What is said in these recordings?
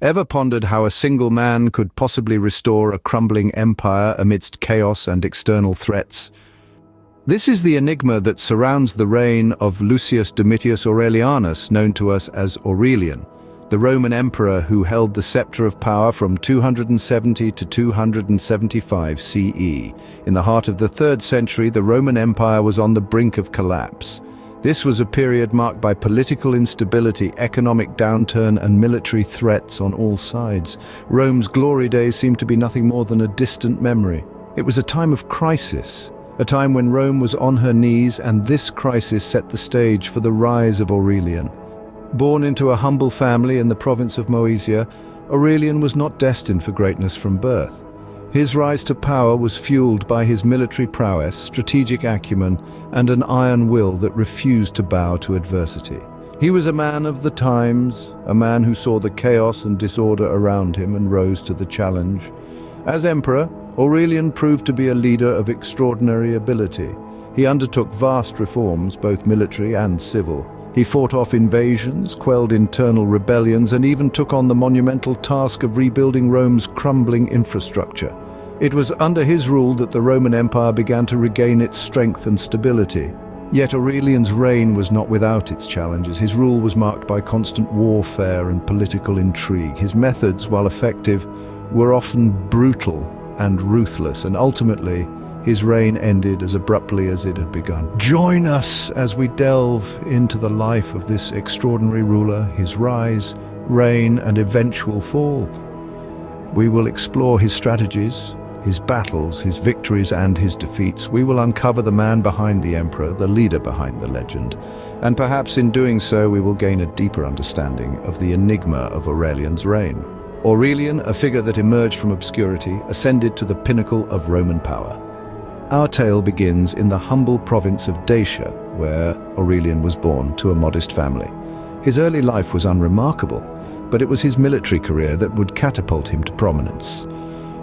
Ever pondered how a single man could possibly restore a crumbling empire amidst chaos and external threats? This is the enigma that surrounds the reign of Lucius Domitius Aurelianus, known to us as Aurelian, the Roman emperor who held the scepter of power from 270 to 275 CE. In the heart of the 3rd century, the Roman Empire was on the brink of collapse. This was a period marked by political instability, economic downturn, and military threats on all sides. Rome's glory days seemed to be nothing more than a distant memory. It was a time of crisis, a time when Rome was on her knees, and this crisis set the stage for the rise of Aurelian. Born into a humble family in the province of Moesia, Aurelian was not destined for greatness from birth. His rise to power was fueled by his military prowess, strategic acumen, and an iron will that refused to bow to adversity. He was a man of the times, a man who saw the chaos and disorder around him and rose to the challenge. As emperor, Aurelian proved to be a leader of extraordinary ability. He undertook vast reforms, both military and civil. He fought off invasions, quelled internal rebellions, and even took on the monumental task of rebuilding Rome's crumbling infrastructure. It was under his rule that the Roman Empire began to regain its strength and stability. Yet Aurelian's reign was not without its challenges. His rule was marked by constant warfare and political intrigue. His methods, while effective, were often brutal and ruthless, and ultimately, his reign ended as abruptly as it had begun. Join us as we delve into the life of this extraordinary ruler, his rise, reign, and eventual fall. We will explore his strategies, his battles, his victories, and his defeats. We will uncover the man behind the emperor, the leader behind the legend. And perhaps in doing so, we will gain a deeper understanding of the enigma of Aurelian's reign. Aurelian, a figure that emerged from obscurity, ascended to the pinnacle of Roman power. Our tale begins in the humble province of Dacia, where Aurelian was born to a modest family. His early life was unremarkable, but it was his military career that would catapult him to prominence.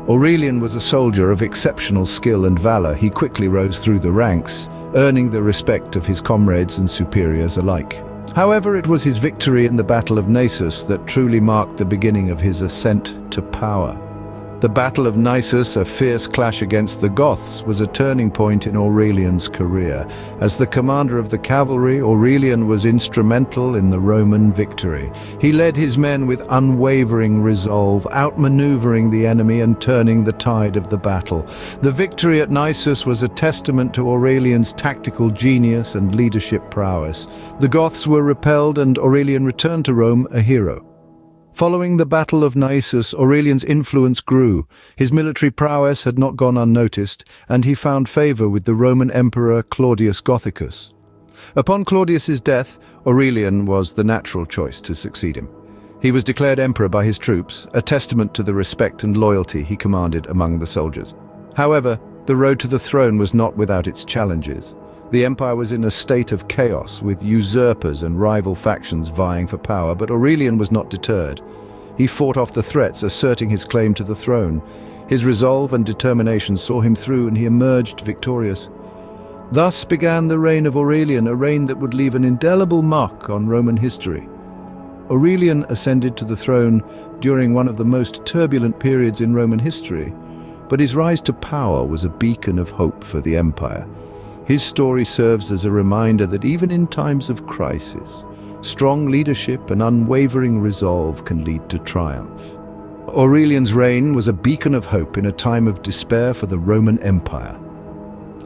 Aurelian was a soldier of exceptional skill and valor. He quickly rose through the ranks, earning the respect of his comrades and superiors alike. However, it was his victory in the Battle of Naissus that truly marked the beginning of his ascent to power. The Battle of Naissus, a fierce clash against the Goths, was a turning point in Aurelian's career. As the commander of the cavalry, Aurelian was instrumental in the Roman victory. He led his men with unwavering resolve, outmaneuvering the enemy and turning the tide of the battle. The victory at Naissus was a testament to Aurelian's tactical genius and leadership prowess. The Goths were repelled and Aurelian returned to Rome a hero. Following the Battle of Naissus, Aurelian's influence grew. His military prowess had not gone unnoticed, and he found favor with the Roman Emperor Claudius Gothicus. Upon Claudius's death, Aurelian was the natural choice to succeed him. He was declared emperor by his troops, a testament to the respect and loyalty he commanded among the soldiers. However, the road to the throne was not without its challenges. The empire was in a state of chaos, with usurpers and rival factions vying for power, but Aurelian was not deterred. He fought off the threats, asserting his claim to the throne. His resolve and determination saw him through, and he emerged victorious. Thus began the reign of Aurelian, a reign that would leave an indelible mark on Roman history. Aurelian ascended to the throne during one of the most turbulent periods in Roman history, but his rise to power was a beacon of hope for the empire. His story serves as a reminder that even in times of crisis, strong leadership and unwavering resolve can lead to triumph. Aurelian's reign was a beacon of hope in a time of despair for the Roman Empire.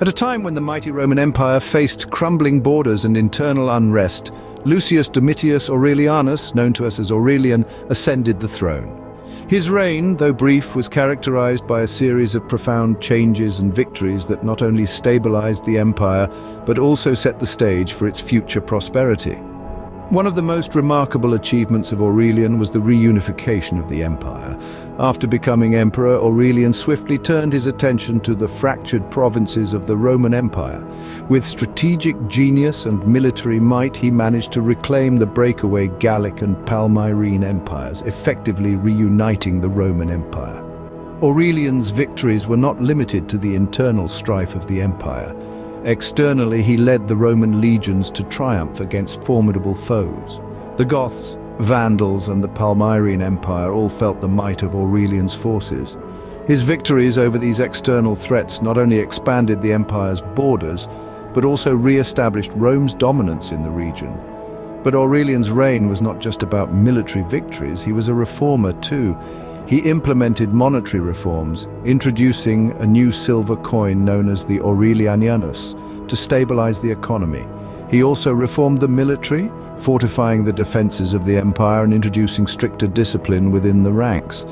At a time when the mighty Roman Empire faced crumbling borders and internal unrest, Lucius Domitius Aurelianus, known to us as Aurelian, ascended the throne. His reign, though brief, was characterized by a series of profound changes and victories that not only stabilized the empire, but also set the stage for its future prosperity. One of the most remarkable achievements of Aurelian was the reunification of the empire. After becoming emperor, Aurelian swiftly turned his attention to the fractured provinces of the Roman Empire. With strategic genius and military might, he managed to reclaim the breakaway Gallic and Palmyrene empires, effectively reuniting the Roman Empire. Aurelian's victories were not limited to the internal strife of the empire. Externally, he led the Roman legions to triumph against formidable foes. The Goths, Vandals and the Palmyrene Empire all felt the might of Aurelian's forces. His victories over these external threats not only expanded the empire's borders, but also re-established Rome's dominance in the region. But Aurelian's reign was not just about military victories, he was a reformer too. He implemented monetary reforms, introducing a new silver coin known as the Aurelianus to stabilize the economy. He also reformed the military, fortifying the defenses of the empire and introducing stricter discipline within the ranks.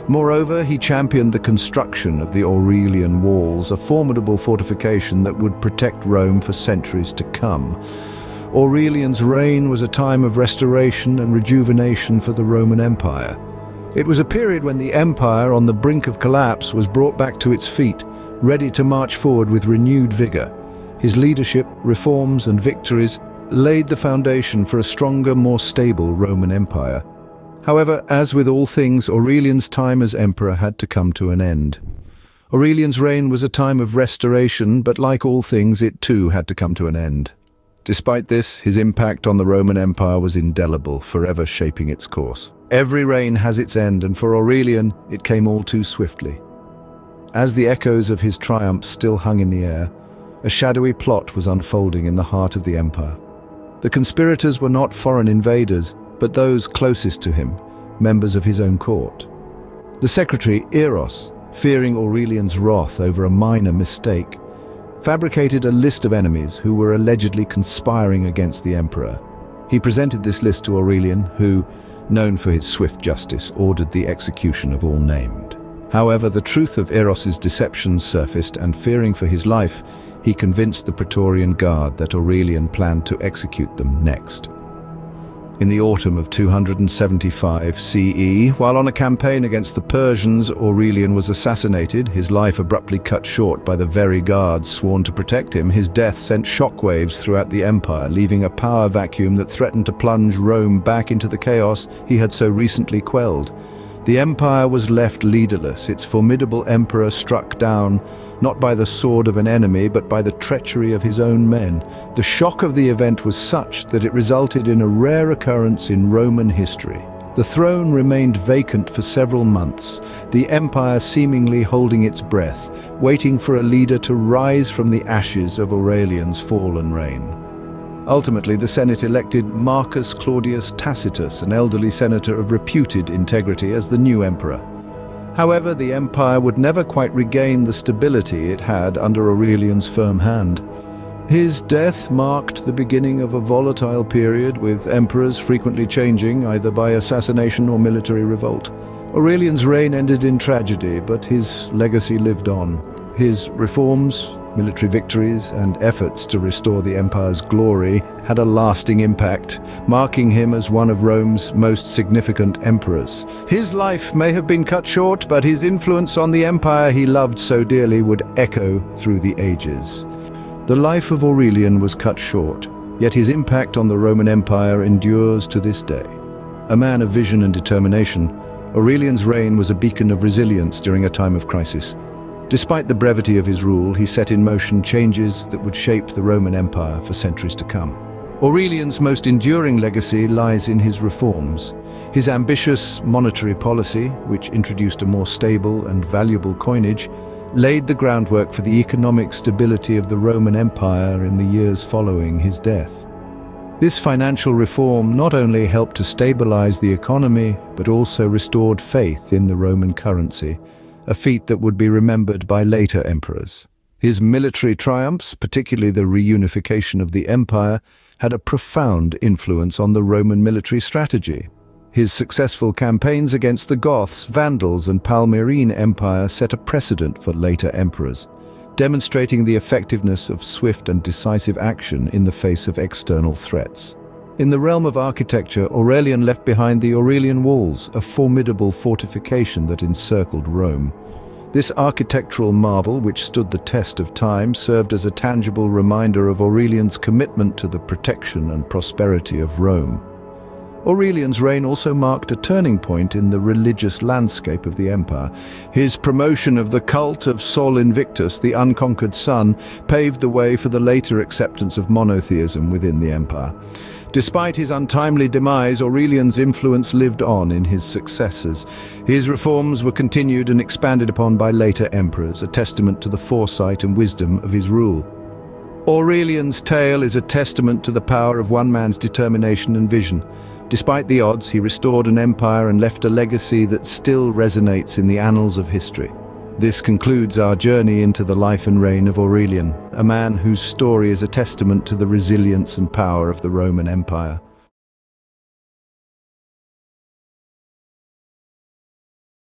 Moreover, he championed the construction of the Aurelian walls, a formidable fortification that would protect Rome for centuries to come. Aurelian's reign was a time of restoration and rejuvenation for the Roman Empire. It was a period when the empire, on the brink of collapse, was brought back to its feet, ready to march forward with renewed vigor. His leadership, reforms, and victories laid the foundation for a stronger, more stable Roman Empire. However, as with all things, Aurelian's time as emperor had to come to an end. Aurelian's reign was a time of restoration, but like all things, it too had to come to an end. Despite this, his impact on the Roman Empire was indelible, forever shaping its course. Every reign has its end, and for Aurelian, it came all too swiftly. As the echoes of his triumphs still hung in the air, a shadowy plot was unfolding in the heart of the empire. The conspirators were not foreign invaders, but those closest to him, members of his own court. The secretary, Eros, fearing Aurelian's wrath over a minor mistake, fabricated a list of enemies who were allegedly conspiring against the emperor. He presented this list to Aurelian, who, known for his swift justice, ordered the execution of all named. However, the truth of Eros's deceptions surfaced, and fearing for his life, he convinced the Praetorian Guard that Aurelian planned to execute them next. In the autumn of 275 CE, while on a campaign against the Persians, Aurelian was assassinated, his life abruptly cut short by the very guards sworn to protect him. His death sent shockwaves throughout the empire, leaving a power vacuum that threatened to plunge Rome back into the chaos he had so recently quelled. The empire was left leaderless, its formidable emperor struck down, not by the sword of an enemy, but by the treachery of his own men. The shock of the event was such that it resulted in a rare occurrence in Roman history. The throne remained vacant for several months, the empire seemingly holding its breath, waiting for a leader to rise from the ashes of Aurelian's fallen reign. Ultimately, the Senate elected Marcus Claudius Tacitus, an elderly senator of reputed integrity, as the new emperor. However, the empire would never quite regain the stability it had under Aurelian's firm hand. His death marked the beginning of a volatile period, with emperors frequently changing, either by assassination or military revolt. Aurelian's reign ended in tragedy, but his legacy lived on. His reforms, military victories, and efforts to restore the empire's glory had a lasting impact, marking him as one of Rome's most significant emperors. His life may have been cut short, but his influence on the empire he loved so dearly would echo through the ages. The life of Aurelian was cut short, yet his impact on the Roman Empire endures to this day. A man of vision and determination, Aurelian's reign was a beacon of resilience during a time of crisis. Despite the brevity of his rule, he set in motion changes that would shape the Roman Empire for centuries to come. Aurelian's most enduring legacy lies in his reforms. His ambitious monetary policy, which introduced a more stable and valuable coinage, laid the groundwork for the economic stability of the Roman Empire in the years following his death. This financial reform not only helped to stabilize the economy, but also restored faith in the Roman currency, a feat that would be remembered by later emperors. His military triumphs, particularly the reunification of the empire, had a profound influence on the Roman military strategy. His successful campaigns against the Goths, Vandals, and Palmyrene Empire set a precedent for later emperors, demonstrating the effectiveness of swift and decisive action in the face of external threats. In the realm of architecture, Aurelian left behind the Aurelian walls, a formidable fortification that encircled Rome. This architectural marvel, which stood the test of time, served as a tangible reminder of Aurelian's commitment to the protection and prosperity of Rome. Aurelian's reign also marked a turning point in the religious landscape of the empire. His promotion of the cult of Sol Invictus, the unconquered sun, paved the way for the later acceptance of monotheism within the empire. Despite his untimely demise, Aurelian's influence lived on in his successors. His reforms were continued and expanded upon by later emperors, a testament to the foresight and wisdom of his rule. Aurelian's tale is a testament to the power of one man's determination and vision. Despite the odds, he restored an empire and left a legacy that still resonates in the annals of history. This concludes our journey into the life and reign of Aurelian, a man whose story is a testament to the resilience and power of the Roman Empire.